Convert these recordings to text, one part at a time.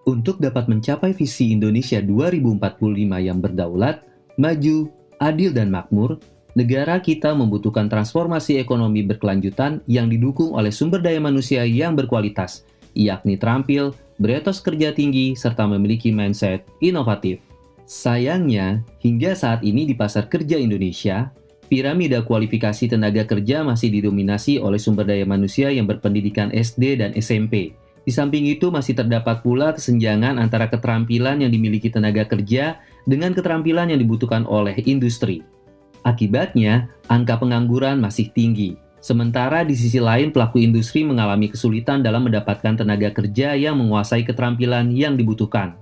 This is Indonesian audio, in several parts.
Untuk dapat mencapai visi Indonesia 2045 yang berdaulat, maju, adil dan makmur, negara kita membutuhkan transformasi ekonomi berkelanjutan yang didukung oleh sumber daya manusia yang berkualitas, yakni terampil, beretos kerja tinggi, serta memiliki mindset inovatif. Sayangnya, hingga saat ini di pasar kerja Indonesia, piramida kualifikasi tenaga kerja masih didominasi oleh sumber daya manusia yang berpendidikan SD dan SMP. Di samping itu masih terdapat pula kesenjangan antara keterampilan yang dimiliki tenaga kerja dengan keterampilan yang dibutuhkan oleh industri. Akibatnya, angka pengangguran masih tinggi. Sementara di sisi lain pelaku industri mengalami kesulitan dalam mendapatkan tenaga kerja yang menguasai keterampilan yang dibutuhkan.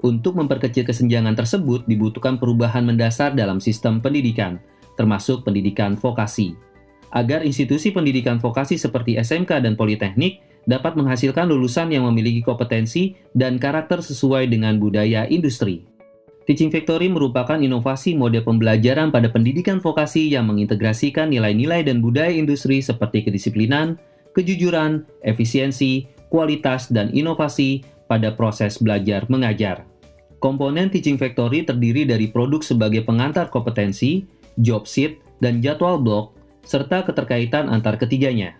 Untuk memperkecil kesenjangan tersebut dibutuhkan perubahan mendasar dalam sistem pendidikan, termasuk pendidikan vokasi. Agar institusi pendidikan vokasi seperti SMK dan Politeknik dapat menghasilkan lulusan yang memiliki kompetensi dan karakter sesuai dengan budaya industri. Teaching Factory merupakan inovasi mode pembelajaran pada pendidikan vokasi yang mengintegrasikan nilai-nilai dan budaya industri seperti kedisiplinan, kejujuran, efisiensi, kualitas, dan inovasi pada proses belajar mengajar. Komponen Teaching Factory terdiri dari produk sebagai pengantar kompetensi, job sheet, dan jadwal blok, serta keterkaitan antar ketiganya.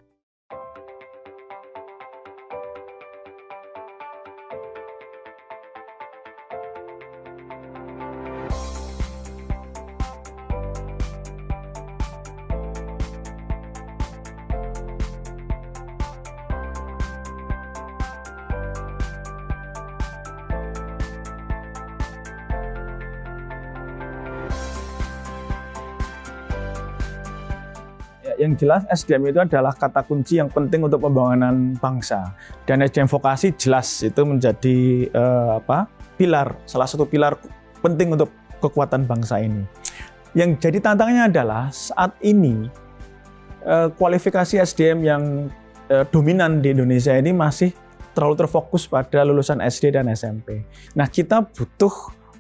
Yang jelas SDM itu adalah kata kunci yang penting untuk pembangunan bangsa, dan SDM vokasi jelas itu menjadi pilar, salah satu pilar penting untuk kekuatan bangsa ini. Yang jadi tantangannya adalah saat ini kualifikasi SDM yang dominan di Indonesia ini masih terlalu terfokus pada lulusan SD dan SMP. Nah, kita butuh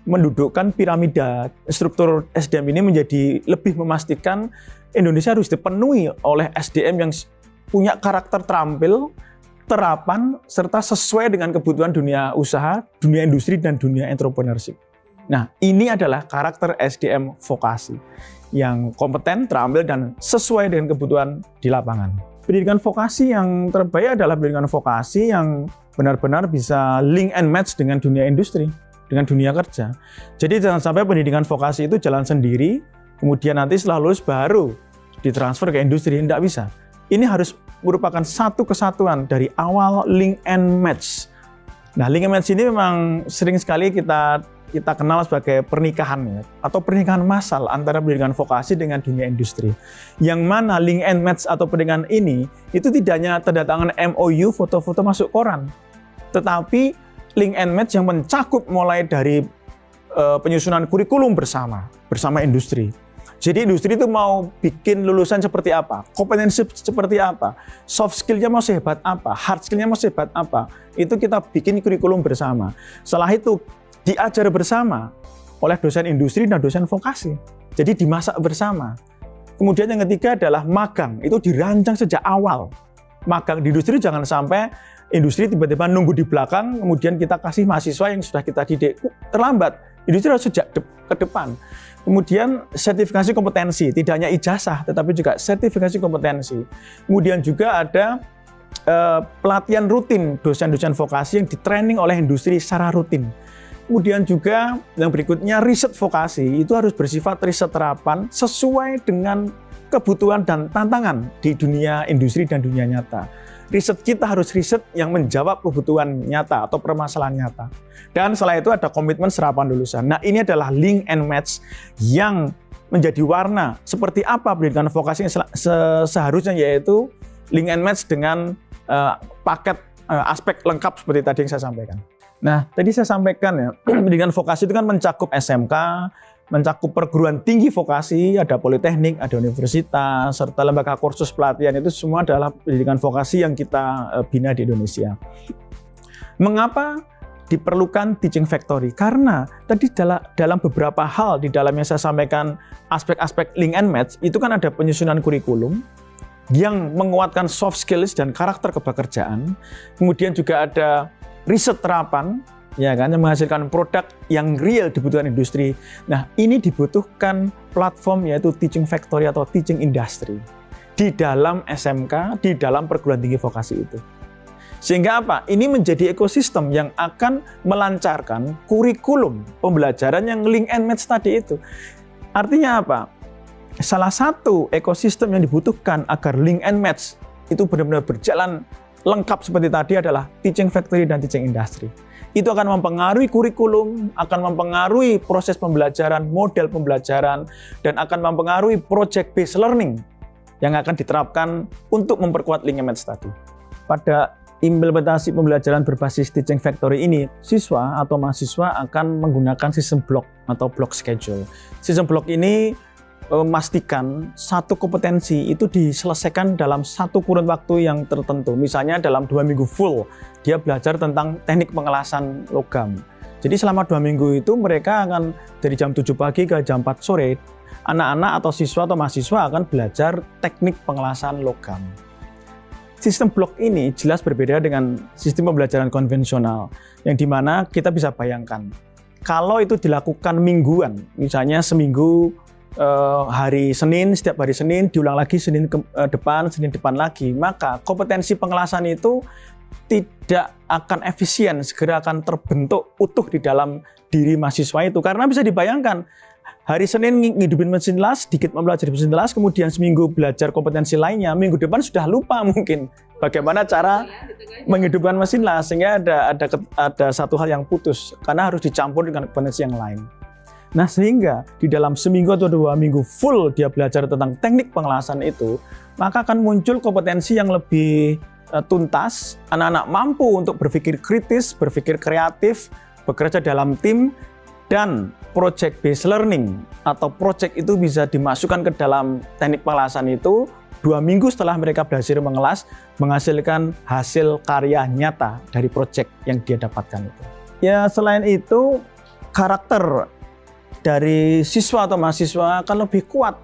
mendudukkan piramida struktur SDM ini menjadi lebih memastikan Indonesia harus dipenuhi oleh SDM yang punya karakter terampil, terapan, serta sesuai dengan kebutuhan dunia usaha, dunia industri, dan dunia entrepreneurship. Nah, ini adalah karakter SDM vokasi yang kompeten, terampil, dan sesuai dengan kebutuhan di lapangan. Pendidikan vokasi yang terbaik adalah pendidikan vokasi yang benar-benar bisa link and match dengan dunia industri, dengan dunia kerja. Jadi jangan sampai pendidikan vokasi itu jalan sendiri, kemudian nanti setelah lulus baru ditransfer ke industri, tidak bisa. Ini harus merupakan satu kesatuan dari awal link and match. Nah, link and match ini memang sering sekali kita kenal sebagai pernikahan ya, atau pernikahan massal antara pendidikan vokasi dengan dunia industri. Yang mana link and match atau pernikahan ini itu tidak hanya tanda tangan MOU, foto-foto masuk koran, tetapi link and match yang mencakup mulai dari penyusunan kurikulum bersama industri. Jadi industri itu mau bikin lulusan seperti apa, kompetensi seperti apa, soft skill-nya mau sehebat apa, hard skill-nya mau sehebat apa, itu kita bikin kurikulum bersama. Setelah itu diajar bersama oleh dosen industri dan dosen vokasi. Jadi dimasak bersama. Kemudian yang ketiga adalah magang, itu dirancang sejak awal. Magang di industri jangan sampai industri tiba-tiba nunggu di belakang, kemudian kita kasih mahasiswa yang sudah kita didik. Terlambat, industri harus sejak ke depan. Kemudian sertifikasi kompetensi, tidak hanya ijazah, tetapi juga sertifikasi kompetensi. Kemudian juga ada pelatihan rutin dosen-dosen vokasi yang di-training oleh industri secara rutin. Kemudian juga yang berikutnya riset vokasi, itu harus bersifat riset terapan sesuai dengan kebutuhan dan tantangan di dunia industri dan dunia nyata. Riset kita harus riset yang menjawab kebutuhan nyata atau permasalahan nyata. Dan setelah itu ada komitmen serapan lulusan. Nah, ini adalah link and match yang menjadi warna seperti apa pendidikan vokasi seharusnya, yaitu link and match dengan paket aspek lengkap seperti tadi yang saya sampaikan. Nah, tadi saya sampaikan ya, pendidikan vokasi itu kan mencakup SMK, mencakup perguruan tinggi vokasi, ada politeknik, ada universitas, serta lembaga kursus pelatihan. Itu semua adalah pendidikan vokasi yang kita bina di Indonesia. Mengapa diperlukan Teaching Factory? Karena tadi dalam beberapa hal di dalam yang saya sampaikan aspek-aspek link and match, itu kan ada penyusunan kurikulum yang menguatkan soft skills dan karakter kepekerjaan. Kemudian juga ada riset terapan, ya kan, yang menghasilkan produk yang real dibutuhkan industri. Nah, ini dibutuhkan platform yaitu teaching factory atau teaching industry di dalam SMK, di dalam perguruan tinggi vokasi itu. Sehingga apa? Ini menjadi ekosistem yang akan melancarkan kurikulum pembelajaran yang link and match tadi itu. Artinya apa? Salah satu ekosistem yang dibutuhkan agar link and match itu benar-benar berjalan lengkap seperti tadi adalah teaching factory dan teaching industry. Itu akan mempengaruhi kurikulum, akan mempengaruhi proses pembelajaran, model pembelajaran, dan akan mempengaruhi project based learning yang akan diterapkan untuk memperkuat link and match tadi. Pada implementasi pembelajaran berbasis teaching factory ini, siswa atau mahasiswa akan menggunakan sistem block atau block schedule. Sistem block ini memastikan satu kompetensi itu diselesaikan dalam satu kurun waktu yang tertentu. Misalnya dalam 2 minggu full, dia belajar tentang teknik pengelasan logam. Jadi selama 2 minggu itu mereka akan dari jam 7 pagi ke jam 4 sore, anak-anak atau siswa atau mahasiswa akan belajar teknik pengelasan logam. Sistem blok ini jelas berbeda dengan sistem pembelajaran konvensional, yang dimana kita bisa bayangkan, kalau itu dilakukan mingguan, misalnya seminggu hari Senin, setiap hari Senin, diulang lagi Senin depan lagi, maka kompetensi pengelasan itu tidak akan efisien, segera akan terbentuk utuh di dalam diri mahasiswa itu. Karena bisa dibayangkan, hari Senin ngidupin mesin las, sedikit mempelajari mesin las, kemudian seminggu belajar kompetensi lainnya, minggu depan sudah lupa mungkin bagaimana cara menghidupkan mesin las, sehingga ada satu hal yang putus, karena harus dicampur dengan kompetensi yang lain. Nah, sehingga di dalam seminggu atau 2 minggu full dia belajar tentang teknik pengelasan itu, maka akan muncul kompetensi yang lebih tuntas, anak-anak mampu untuk berpikir kritis, berpikir kreatif, bekerja dalam tim, dan project based learning atau project itu bisa dimasukkan ke dalam teknik pengelasan itu 2 minggu setelah mereka belajar mengelas, menghasilkan hasil karya nyata dari project yang dia dapatkan itu. Ya, selain itu karakter dari siswa atau mahasiswa akan lebih kuat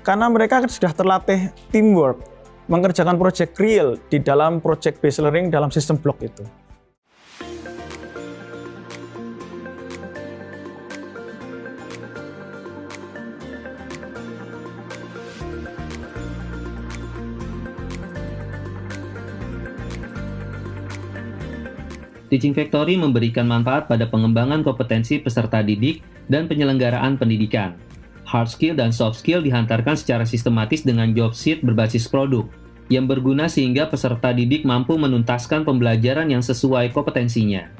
karena mereka sudah terlatih teamwork, mengerjakan project real di dalam project based learning dalam sistem blok itu. Teaching Factory memberikan manfaat pada pengembangan kompetensi peserta didik dan penyelenggaraan pendidikan. Hard skill dan soft skill dihantarkan secara sistematis dengan job sheet berbasis produk, yang berguna sehingga peserta didik mampu menuntaskan pembelajaran yang sesuai kompetensinya.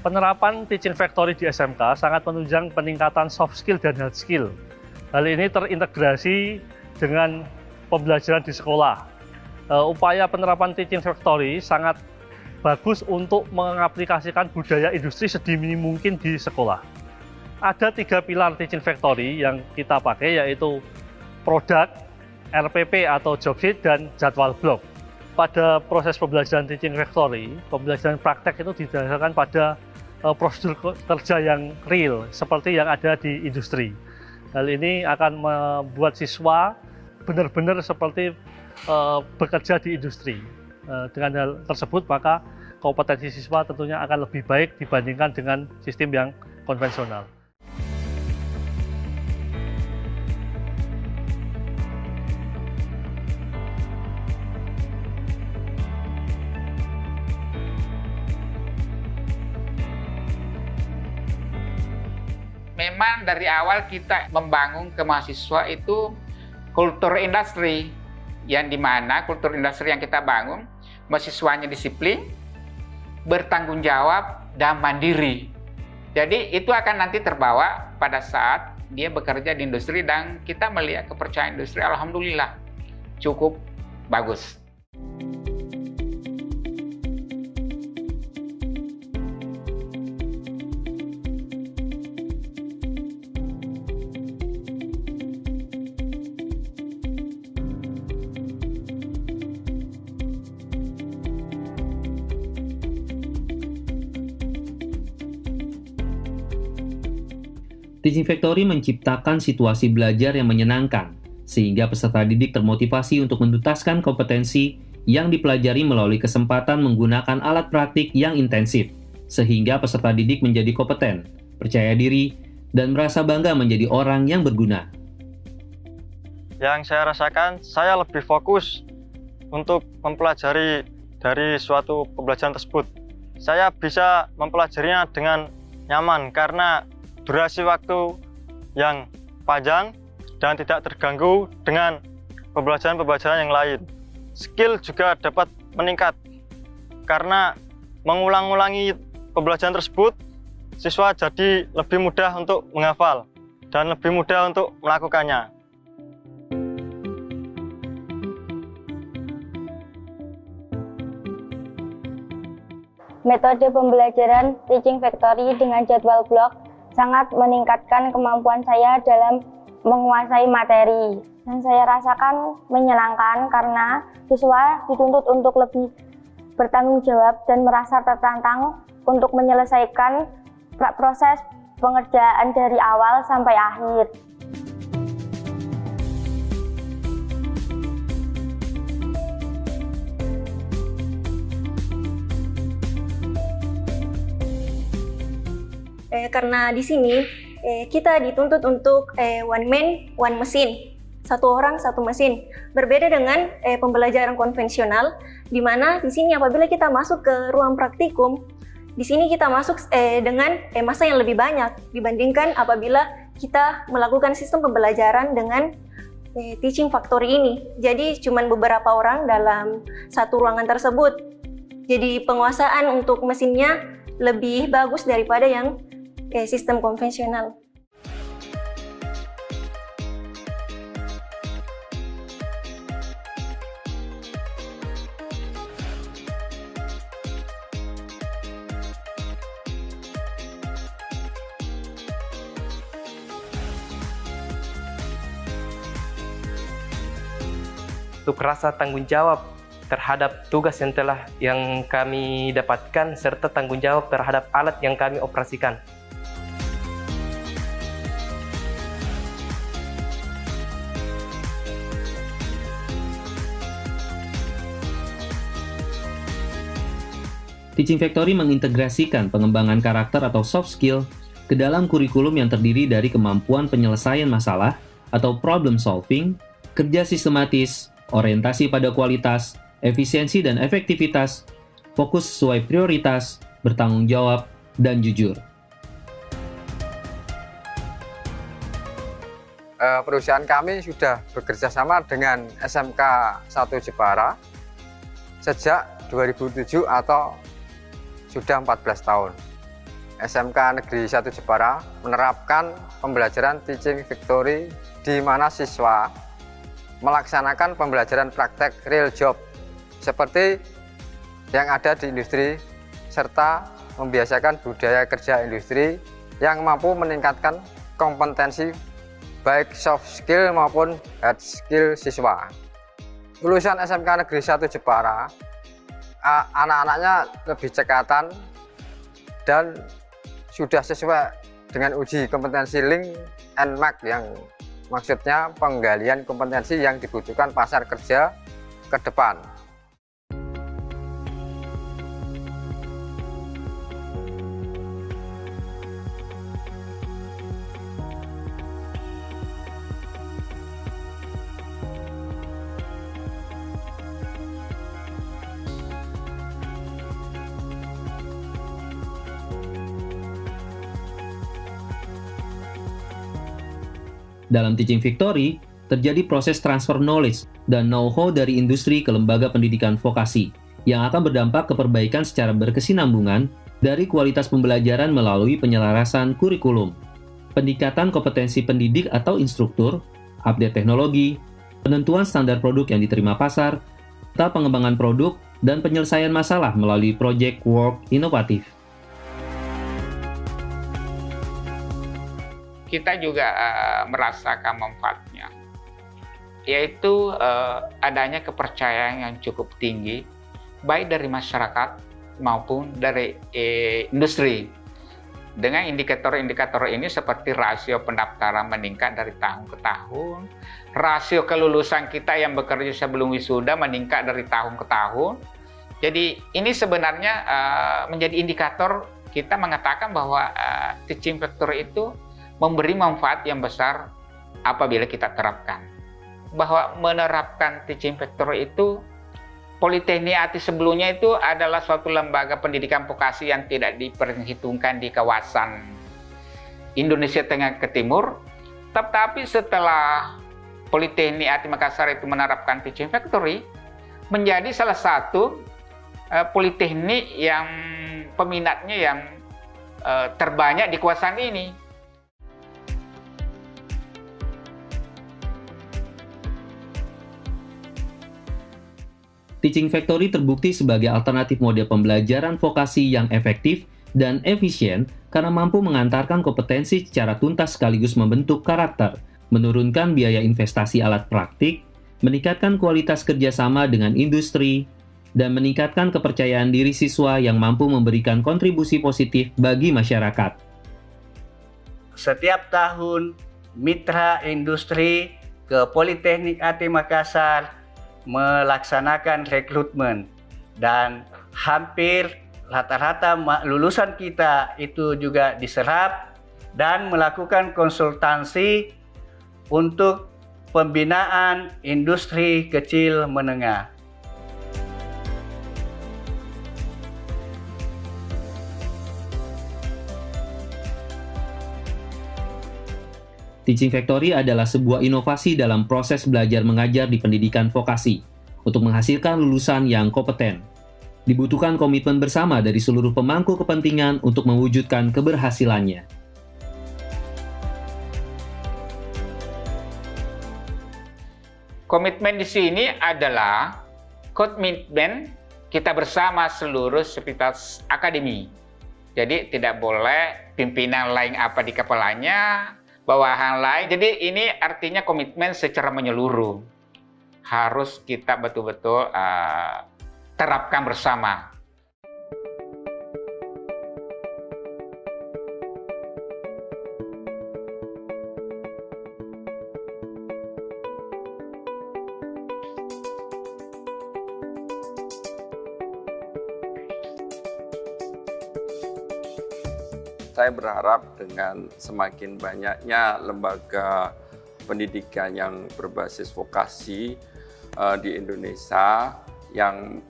Penerapan Teaching Factory di SMK sangat menunjang peningkatan soft skill dan hard skill. Hal ini terintegrasi dengan pembelajaran di sekolah. Upaya penerapan Teaching Factory sangat bagus untuk mengaplikasikan budaya industri sedini mungkin di sekolah. Ada 3 pilar Teaching Factory yang kita pakai, yaitu produk, RPP atau job sheet, dan jadwal blok. Pada proses pembelajaran Teaching Factory, pembelajaran praktek itu didasarkan pada prosedur kerja yang real, seperti yang ada di industri. Hal ini akan membuat siswa benar-benar seperti bekerja di industri. Dengan hal tersebut, maka kompetensi siswa tentunya akan lebih baik dibandingkan dengan sistem yang konvensional. Memang dari awal kita membangun ke mahasiswa itu kultur industri, yang dimana kultur industri yang kita bangun, mahasiswanya disiplin, bertanggung jawab, dan mandiri. Jadi itu akan nanti terbawa pada saat dia bekerja di industri, dan kita melihat kepercayaan industri, alhamdulillah cukup bagus. Teaching Factory menciptakan situasi belajar yang menyenangkan, sehingga peserta didik termotivasi untuk menuntaskan kompetensi yang dipelajari melalui kesempatan menggunakan alat praktik yang intensif, sehingga peserta didik menjadi kompeten, percaya diri, dan merasa bangga menjadi orang yang berguna. Yang saya rasakan, saya lebih fokus untuk mempelajari dari suatu pembelajaran tersebut. Saya bisa mempelajarinya dengan nyaman karena durasi waktu yang panjang dan tidak terganggu dengan pembelajaran-pembelajaran yang lain. Skill juga dapat meningkat karena mengulang-ulangi pembelajaran tersebut, siswa jadi lebih mudah untuk menghafal dan lebih mudah untuk melakukannya. Metode pembelajaran Teaching Factory dengan jadwal blok sangat meningkatkan kemampuan saya dalam menguasai materi. Dan saya rasakan menyenangkan karena siswa dituntut untuk lebih bertanggung jawab dan merasa tertantang untuk menyelesaikan proses pengerjaan dari awal sampai akhir. Karena di sini kita dituntut untuk one man, one mesin, satu orang, satu mesin. Berbeda dengan pembelajaran konvensional, di mana di sini apabila kita masuk ke ruang praktikum, di sini kita masuk dengan masa yang lebih banyak dibandingkan apabila kita melakukan sistem pembelajaran dengan Teaching Factory ini. Jadi cuma beberapa orang dalam satu ruangan tersebut. Jadi penguasaan untuk mesinnya lebih bagus daripada yang sistem konvensional. Untuk rasa tanggung jawab terhadap tugas yang kami dapatkan serta tanggung jawab terhadap alat yang kami operasikan. Teaching Factory mengintegrasikan pengembangan karakter atau soft skill ke dalam kurikulum yang terdiri dari kemampuan penyelesaian masalah atau problem solving, kerja sistematis, orientasi pada kualitas, efisiensi dan efektivitas, fokus sesuai prioritas, bertanggung jawab, dan jujur. Perusahaan kami sudah bekerja sama dengan SMK 1 Jepara sejak 2007 atau sudah 14 tahun. SMK Negeri 1 Jepara menerapkan pembelajaran Teaching Factory di mana siswa melaksanakan pembelajaran praktek real job seperti yang ada di industri serta membiasakan budaya kerja industri yang mampu meningkatkan kompetensi baik soft skill maupun hard skill siswa. Lulusan SMK Negeri 1 Jepara, anak-anaknya lebih cekatan dan sudah sesuai dengan uji kompetensi Link and Mark yang maksudnya penggalian kompetensi yang dibutuhkan pasar kerja ke depan. Dalam Teaching Factory, terjadi proses transfer knowledge dan know-how dari industri ke lembaga pendidikan vokasi yang akan berdampak ke perbaikan secara berkesinambungan dari kualitas pembelajaran melalui penyelarasan kurikulum, peningkatan kompetensi pendidik atau instruktur, update teknologi, penentuan standar produk yang diterima pasar, serta pengembangan produk dan penyelesaian masalah melalui project work inovatif. Kita juga merasakan manfaatnya, yaitu adanya kepercayaan yang cukup tinggi, baik dari masyarakat maupun dari industri. Dengan indikator-indikator ini seperti rasio pendaftaran meningkat dari tahun ke tahun, rasio kelulusan kita yang bekerja sebelum wisuda meningkat dari tahun ke tahun. Jadi ini sebenarnya menjadi indikator kita mengatakan bahwa teaching factory itu memberi manfaat yang besar apabila kita terapkan. Bahwa menerapkan teaching factory itu, Politeknik ATI sebelumnya itu adalah suatu lembaga pendidikan vokasi yang tidak diperhitungkan di kawasan Indonesia Tengah ke Timur. Tetapi setelah Politeknik ATI Makassar itu menerapkan teaching factory, menjadi salah satu politeknik yang peminatnya yang terbanyak di kawasan ini. Teaching Factory terbukti sebagai alternatif model pembelajaran vokasi yang efektif dan efisien karena mampu mengantarkan kompetensi secara tuntas sekaligus membentuk karakter, menurunkan biaya investasi alat praktik, meningkatkan kualitas kerjasama dengan industri, dan meningkatkan kepercayaan diri siswa yang mampu memberikan kontribusi positif bagi masyarakat. Setiap tahun, mitra industri ke Politeknik ATI Makassar melaksanakan rekrutmen dan hampir rata-rata lulusan kita itu juga diserap dan melakukan konsultasi untuk pembinaan industri kecil menengah. Teaching Factory adalah sebuah inovasi dalam proses belajar mengajar di pendidikan vokasi untuk menghasilkan lulusan yang kompeten. Dibutuhkan komitmen bersama dari seluruh pemangku kepentingan untuk mewujudkan keberhasilannya. Komitmen di sini adalah komitmen kita bersama seluruh sivitas akademi. Jadi tidak boleh pimpinan lain apa di kepalanya, bawahan lain. Jadi ini artinya komitmen secara menyeluruh. Harus kita betul-betul terapkan bersama. Saya berharap dengan semakin banyaknya lembaga pendidikan yang berbasis vokasi di Indonesia yang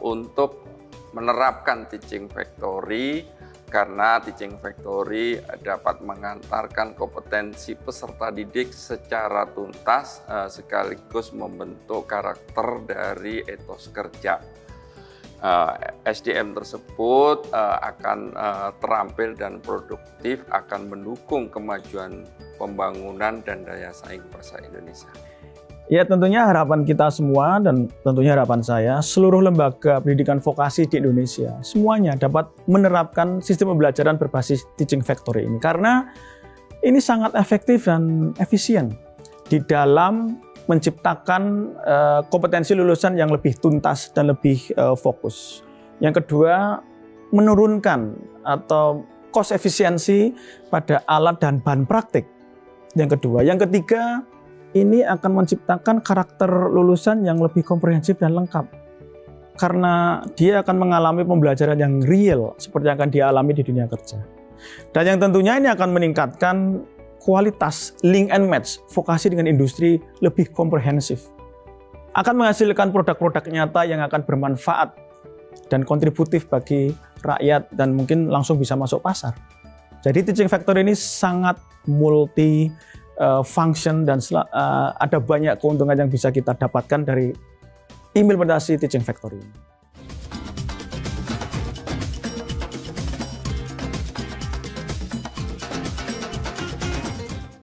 untuk menerapkan teaching factory, karena teaching factory dapat mengantarkan kompetensi peserta didik secara tuntas sekaligus membentuk karakter dari etos kerja. SDM tersebut akan terampil dan produktif, akan mendukung kemajuan pembangunan dan daya saing bangsa Indonesia. Ya, tentunya harapan kita semua dan tentunya harapan saya, seluruh lembaga pendidikan vokasi di Indonesia semuanya dapat menerapkan sistem pembelajaran berbasis teaching factory ini, karena ini sangat efektif dan efisien di dalam menciptakan kompetensi lulusan yang lebih tuntas dan lebih fokus. Yang kedua, menurunkan atau cost efisiensi pada alat dan bahan praktik. Yang kedua, yang ketiga, ini akan menciptakan karakter lulusan yang lebih komprehensif dan lengkap. Karena dia akan mengalami pembelajaran yang real seperti yang akan dialami di dunia kerja. Dan yang tentunya ini akan meningkatkan kualitas link and match vokasi dengan industri lebih komprehensif. Akan menghasilkan produk-produk nyata yang akan bermanfaat dan kontributif bagi rakyat dan mungkin langsung bisa masuk pasar. Jadi teaching factory ini sangat multi function dan ada banyak keuntungan yang bisa kita dapatkan dari implementasi teaching factory ini.